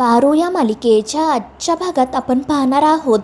पारो या मालिकेच्या आजच्या भागात आपण पाहणार आहोत.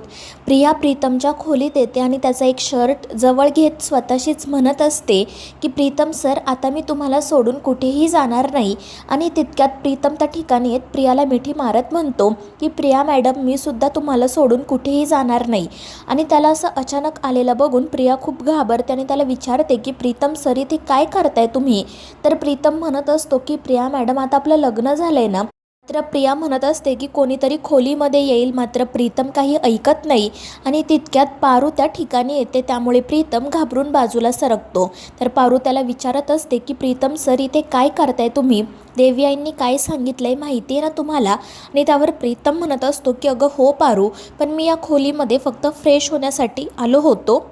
प्रिया प्रीतमच्या खोलीत येते आणि त्याचा एक शर्ट जवळ घेत स्वतःशीच म्हणत असते की प्रीतम सर, आता मी तुम्हाला सोडून कुठेही जाणार नाही. आणि तितक्यात प्रीतम त्या ठिकाणी येत प्रियाला मिठी मारत म्हणतो की प्रिया मॅडम, मी सुद्धा तुम्हाला सोडून कुठेही जाणार नाही. आणि त्याला असं अचानक आलेलं बघून प्रिया खूप घाबरते आणि त्याला विचारते की प्रीतम सर, इथे काय करताय तुम्ही. तर प्रीतम म्हणत असतो की प्रिया मॅडम, आता आपलं लग्न झालंय ना. मात्र प्रिया म्हणत असते की कोणीतरी खोलीमध्ये येईल. मात्र प्रीतम काही ऐकत नाही आणि तितक्यात पारू त्या ठिकाणी येते. त्यामुळे प्रीतम घाबरून बाजूला सरकतो. तर पारू त्याला विचारत असते की प्रीतम सर, इथे काय करताय तुम्ही. देवी आईंनी काय सांगितलंय माहिती आहे ना तुम्हाला. आणि त्यावर प्रीतम म्हणत असतो की अगं हो पारू, पण मी या खोलीमध्ये फक्त फ्रेश होण्यासाठी आलो होतो.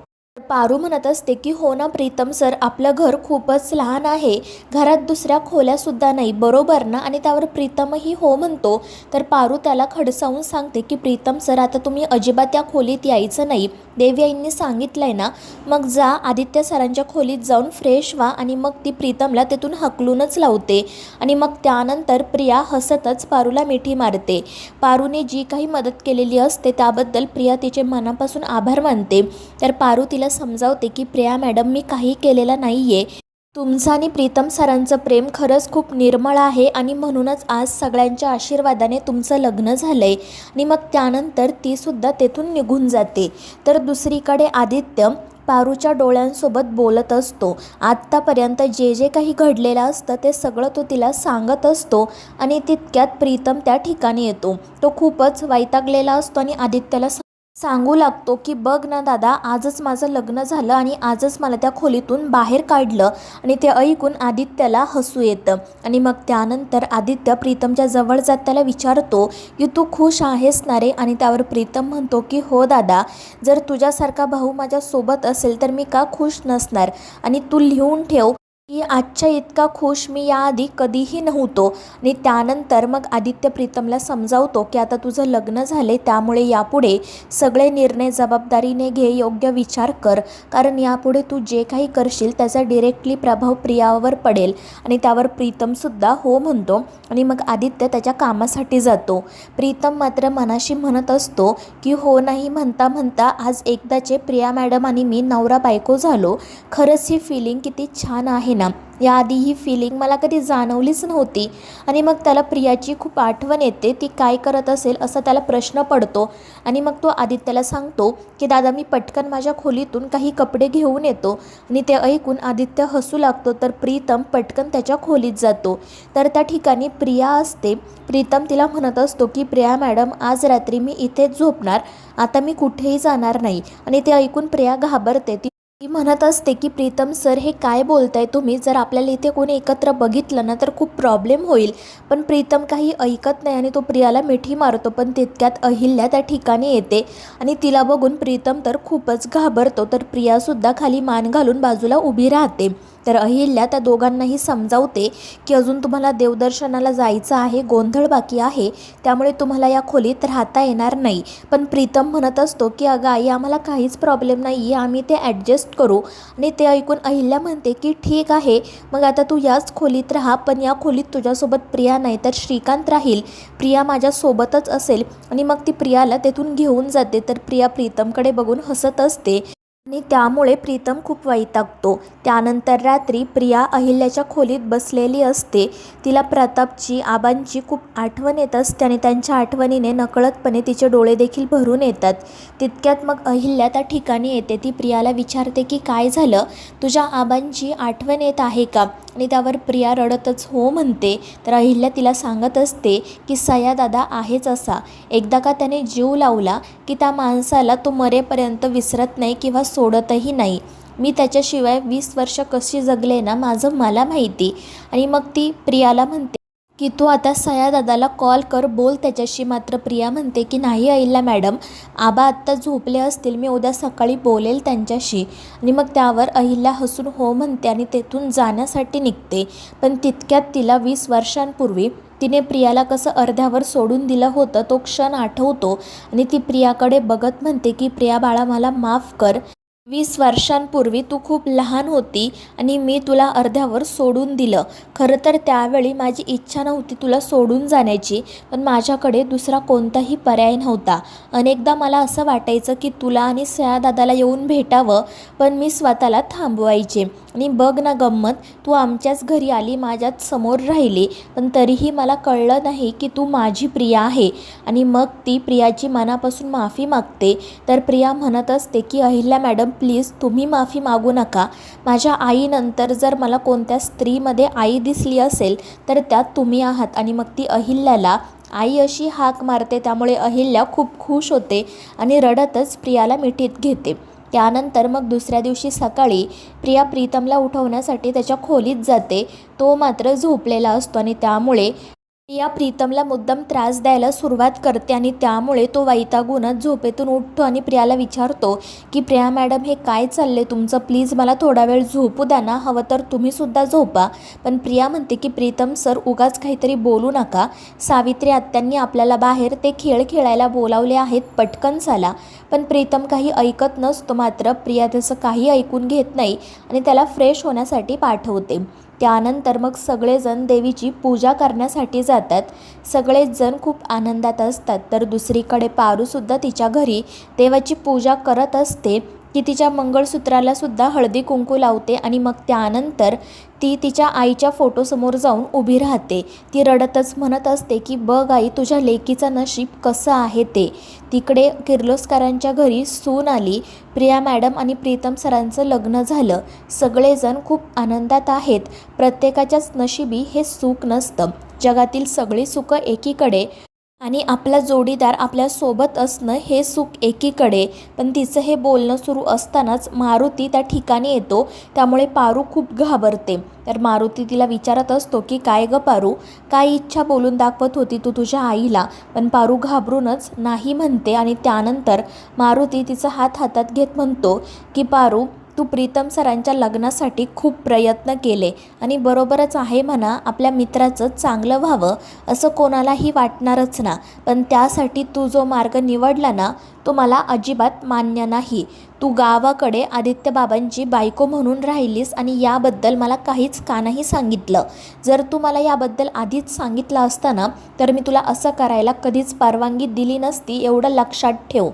पारू म्हणत असते की हो ना प्रीतम सर, आपलं घर खूपच लहान आहे, घरात दुसऱ्या खोल्यासुद्धा नाही, बरोबर ना. आणि त्यावर प्रीतमही हो म्हणतो. तर पारू त्याला खडसावून सांगते की प्रीतम सर, आता तुम्ही अजिबात त्या खोलीत यायचं नाही. देवी आईंनी सांगितलंय ना, मग जा आदित्य सरांच्या खोलीत जाऊन फ्रेश व्हा. आणि मग ती प्रीतमला तिथून हकलूनच लावते. आणि मग त्यानंतर प्रिया हसतच पारूला मिठी मारते. पारूने जी काही मदत केलेली असते त्याबद्दल प्रिया तिचे मनापासून आभार मानते. तर पारू तिला समजावते की प्रिया मॅडम, मी काही केलेलं नाही आहे. तुमचं आणि प्रीतम सरांचं प्रेम खरंच खूप निर्मळ आहे आणि म्हणूनच आज सगळ्यांच्या आशीर्वादाने तुमचं लग्न झालं आहे. आणि मग त्यानंतर तीसुद्धा तेथून निघून जाते. तर दुसरीकडे आदित्य पारूच्या डोळ्यांसोबत बोलत असतो. आत्तापर्यंत जे जे काही घडलेलं असतं ते सगळं तो तिला सांगत असतो. आणि तितक्यात प्रीतम त्या ठिकाणी येतो. तो खूपच वैतागलेला असतो आणि आदित्यला सांगू लागतो की बघ ना दादा, आजच माझं लग्न झालं आणि आजच मला त्या खोलीतून बाहेर काढलं. आणि ते ऐकून आदित्यला हसू येतं. आणि मग त्यानंतर आदित्य प्रीतमच्या जवळ जात त्याला विचारतो की तू खुश आहेस ना रे. आणि त्यावर प्रीतम म्हणतो की हो दादा, जर तुझ्यासारखा भाऊ माझ्यासोबत असेल तर मी का खुश नसणार. आणि तू लिहून ठेव की आजच्या इतका खुश मी याआधी कधीही नव्हतो. आणि त्यानंतर मग आदित्य प्रीतमला समजावतो की आता तुझं लग्न झाले, त्यामुळे यापुढे सगळे निर्णय जबाबदारीने घे, योग्य विचार कर, कारण यापुढे तू जे काही करशील त्याचा डिरेक्टली प्रभाव प्रियावर पडेल. आणि त्यावर प्रीतमसुद्धा हो म्हणतो. आणि मग आदित्य त्याच्या कामासाठी जातो. प्रीतम मात्र मनाशी म्हणत असतो की हो नाही म्हणता म्हणता आज एकदाचे प्रिया मॅडम आणि मी नवरा बायको झालो. खरंच ही फिलिंग किती छान आहे ना. याआधी ही फिलिंग मला कधी जाणवलीच नव्हती. आणि मग त्याला प्रियाची खूप आठवण येते. ती काय करत असेल असा त्याला प्रश्न पडतो. आणि मग तो आदित्यला सांगतो की दादा, मी पटकन माझ्या खोलीतून काही कपडे घेऊन येतो. आणि ते ऐकून आदित्य हसू लागतो. तर प्रीतम पटकन त्याच्या खोलीत जातो. तर त्या ठिकाणी प्रिया असते. प्रीतम तिला म्हणत असतो की प्रिया मॅडम, आज रात्री मी इथेच झोपणार, आता मी कुठेही जाणार नाही. आणि ते ऐकून प्रिया घाबरते. ती म्हणत असते की प्रीतम सर, हे काय बोलताय तुम्ही. जर आपल्याला इथे कोणी एकत्र बघितलं ना तर खूप प्रॉब्लेम होईल. पण प्रीतम काही ऐकत नाही आणि तो प्रियाला मिठी मारतो. पण तितक्यात अहिल्या त्या ठिकाणी येते आणि तिला बघून प्रीतम तर खूपच घाबरतो. तर प्रियासुद्धा खाली मान घालून बाजूला उभी राहते. तर अहिल्या त्या दोघांनाही समजावते की अजून तुम्हाला देवदर्शनाला जायचं आहे, गोंधळ बाकी आहे, त्यामुळे तुम्हाला या खोलीत राहता येणार नाही. पण प्रीतम म्हणत असतो की अगं आई, आम्हाला काहीच प्रॉब्लेम नाही आहे, आम्ही ते ॲडजस्ट करू. आणि ते ऐकून अहिल्या म्हणते की ठीक आहे, मग आता तू याच खोलीत राहा, पण या खोलीत तुझ्यासोबत प्रिया नाही तर श्रीकांत राहील. प्रिया माझ्यासोबतच असेल. आणि मग ती प्रियाला तेथून घेऊन जाते. तर प्रिया प्रीतमकडे बघून हसत असते आणि त्यामुळे प्रीतम खूप वैतागतो. त्यानंतर रात्री प्रिया अहिल्याच्या खोलीत बसलेली असते. तिला प्रतापची, आबांची खूप आठवण येत असते आणि त्यांच्या आठवणीने नकळतपणे तिचे डोळे देखील भरून येतात. तितक्यात मग अहिल्या त्या ठिकाणी येते. ती प्रियाला विचारते की काय झालं, तुझ्या आबांची आठवण येत आहे का. आणि त्यावर प्रिया रडतच हो म्हणते. तर अहिल्या तिला सांगत असते की सया दादा आहेच असा, एकदा का त्याने जीव लावला की त्या माणसाला तो मरेपर्यंत विसरत नाही किंवा सोडतही नाही. मी त्याच्याशिवाय 20 वर्ष कशी जगले ना, माझं मला माहिती. आणि मग ती प्रियाला म्हणते की तू आता सया दादाला कॉल कर, बोल त्याच्याशी. मात्र प्रिया म्हणते की नाही अहिल्या मॅडम, आबा आत्ता झोपले असतील, मी उद्या सकाळी बोलेल त्यांच्याशी. आणि मग त्यावर अहिल्या हसून हो म्हणते आणि तेथून जाण्यासाठी निघते. पण तितक्यात तिला 20 वर्षांपूर्वी तिने प्रियाला कसं अर्ध्यावर सोडून दिलं होतं तो क्षण आठवतो. आणि ती प्रियाकडे बघत म्हणते की प्रिया बाळा, मला माफ कर. 20 वर्षांपूर्वी तू खूप लहान होती आणि मी तुला अर्ध्यावर सोडून दिलं. खरं तर त्यावेळी माझी इच्छा नव्हती तुला सोडून जाण्याची, पण माझ्याकडे दुसरा कोणताही पर्याय नव्हता. अनेकदा मला असं वाटायचं की तुला आणि सयादादाला येऊन भेटावं, पण मी स्वतःला थांबवायचे. आणि बघ ना गंमत, तू आमच्याच घरी आली, माझ्याच समोर राहिली, पण तरीही मला कळलं नाही की तू माझी प्रिया आहे. आणि मग ती प्रियाची मनापासून माफी मागते, तर प्रिया म्हणत असते की अहिल्या मॅडम प्लीज तुम्ही माफी मागू नका. माझ्या आईनंतर जर मला कोणत्या स्त्रीमध्ये आई दिसली असेल तर त्यात तुम्ही आहात. आणि मग ती अहिल्याला आई अशी हाक मारते, त्यामुळे अहिल्या खूप खुश होते आणि रडतच प्रियाला मिठीत घेते. त्यानंतर मग दुसऱ्या दिवशी सकाळी प्रिया प्रीतमला उठवण्यासाठी त्याच्या खोलीत जाते. तो मात्र झोपलेला असतो आणि त्यामुळे प्रिया प्रीतमला मुद्दाम त्रास द्यायला सुरुवात करते आणि त्यामुळे तो वैतागूनच झोपेतून उठतो आणि प्रियाला विचारतो की प्रिया मॅडम हे काय चालले तुमचं, प्लीज मला थोडा वेळ झोपू द्या ना, हवं तर तुम्हीसुद्धा झोपा. पण प्रिया म्हणते की प्रीतम सर उगाच काहीतरी बोलू नका, सावित्री आत्यांनी आपल्याला बाहेर ते खेळ खेळायला बोलावले आहेत, पटकन चला. पण प्रीतम काही ऐकत नसतो. मात्र प्रिया त्याचं काही ऐकून घेत नाही आणि त्याला फ्रेश होण्यासाठी पाठवते. त्यानंतर मग सगळेजण देवीची पूजा करण्यासाठी जातात. सगळेच जण खूप आनंदात असतात. तर दुसरीकडे पारूसुद्धा तिच्या घरी देवाची पूजा करत असते. ती तिच्या मंगळसूत्रालासुद्धा हळदी कुंकू लावते आणि मग त्यानंतर ती तिच्या आईच्या फोटोसमोर जाऊन उभी राहते. ती रडतच म्हणत असते की बघ आई तुझ्या लेकीचं नशीब कसं आहे ते. तिकडे किर्लोस्करांच्या घरी सून आली. प्रिया मॅडम आणि प्रीतम सरांचं लग्न झालं. सगळेजण खूप आनंदात आहेत. प्रत्येकाच्याच नशिबी हे सुख नसतं. जगातील सगळी सुखं एकीकडे आणि आपला जोडीदार आपल्यासोबत असणं हे सुख एकीकडे. पण तिचं हे बोलणं सुरू असतानाच मारुती त्या ठिकाणी येतो. त्यामुळे पारू खूप घाबरते. तर मारुती तिला विचारत असतो की काय गं पारू, काय इच्छा बोलून दाखवत होती तू तुझ्या आईला. पण पारू घाबरूनच नाही म्हणते आणि त्यानंतर मारुती तिचा हात हातात घेत म्हणतो की पारू तू प्रीतम सरांच्या लग्नासाठी खूप प्रयत्न केले आणि बरोबरच आहे म्हणा, आपल्या मित्राचं चांगलं व्हावं असं कोणालाही वाटणारच ना. पण त्यासाठी तू जो मार्ग निवडला ना तो मला अजिबात मान्य नाही. तू गावाकडे आदित्य बाबांची बायको म्हणून राहिलीस आणि याबद्दल मला काहीच का नाही सांगितलं. जर तू मला याबद्दल आधीच सांगितलं असतं ना तर मी तुला असं करायला कधीच परवानगी दिली नसती, एवढं लक्षात ठेव.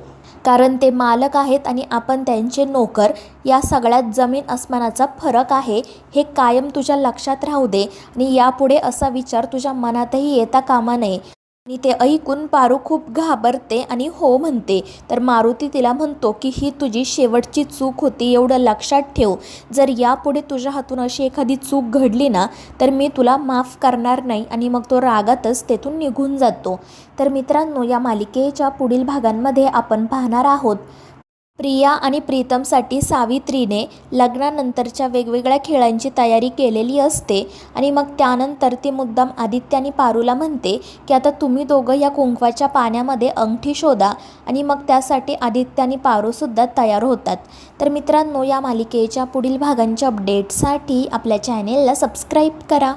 कारण ते मालक आहेत आणि आपण त्यांचे नोकर. या सगळ्यात जमीन आसमानाचा फरक आहे, हे कायम तुझ्या लक्षात राहू दे आणि यापुढे असा विचार तुझ्या मनातही येता कामा नये. आणि ते ऐकून पारू खूप घाबरते आणि हो म्हणते. तर मारुती तिला म्हणतो की ही तुझी शेवटची चूक होती, एवढं लक्षात ठेव. जर यापुढे तुझ्या हातून अशी एखादी चूक घडली ना तर मी तुला माफ करणार नाही. आणि मग तो रागातच तेथून निघून जातो. तर मित्रांनो, या मालिकेच्या पुढील भागांमध्ये आपण पाहणार आहोत प्रिया आणि प्रीतमसाठी सावित्रीने लग्नानंतरच्या वेगवेगळ्या खेळांची तयारी केलेली असते. आणि मग त्यानंतर ती मुद्दाम आदित्य आणि पारूला म्हणते की आता तुम्ही दोघं या कुंकवाच्या पाण्यामध्ये अंगठी शोधा. आणि मग त्यासाठी आदित्य आणि पारूसुद्धा तयार होतात. तर मित्रांनो, या मालिकेच्या पुढील भागांच्या अपडेटसाठी आपल्या चॅनेलला सबस्क्राईब करा.